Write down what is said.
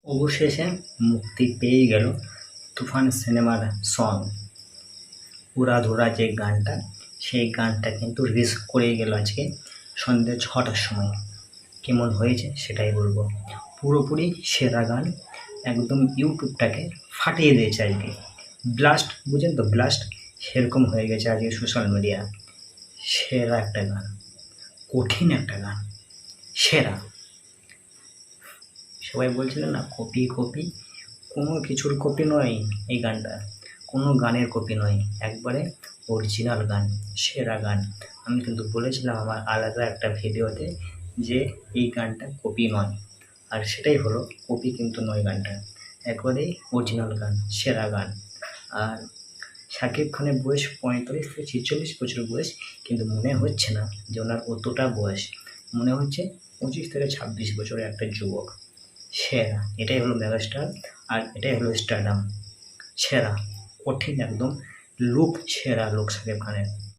অবশেষে মুক্তি পেয়ে গেল তুফান সিনেমার সং উড়াধুরা যে গানটা, সেই গানটা কিন্তু রিলিজ করেই গেল আজকে সন্ধ্যে 6টার সময়। কেমন হয়েছে সেটাই বলবো। পুরোপুরি সেরা গান, একদম ইউটিউবটাকে ফাটিয়ে দিয়েছে আজকে। ব্লাস্ট, বুঝেন তো, ব্লাস্ট সেরকম হয়ে গেছে আজকে সোশ্যাল মিডিয়া। সেরা একটা গান, কঠিন একটা গান, সেরা। সবাই বলছিলেন না কপি কপি, কোনো কিছুর কপি নয় এই গানটা, কোনো গানের কপি নয়, একবারে অরিজিনাল গান, সেরা গান। আমি কিন্তু বলেছিলাম আমার আলাদা একটা ভিডিওতে যে এই গানটা কপি নয়, আর সেটাই হলো, কপি কিন্তু নয় গানটা, একবারেই অরিজিনাল গান, সেরা গান। আর শাকিব খানের বয়স 45 থেকে 46 বছর বয়স, কিন্তু মনে হচ্ছে না যে ওনার অতটা বয়স, মনে হচ্ছে 25 থেকে 26 বছরের একটা যুবক। সেরা, এটাই হলো মেগাস্টার, আর এটাই হলো স্টারডাম। সেরা, কঠিন একদম, লুক সেরা, লুক শাকিব খানের।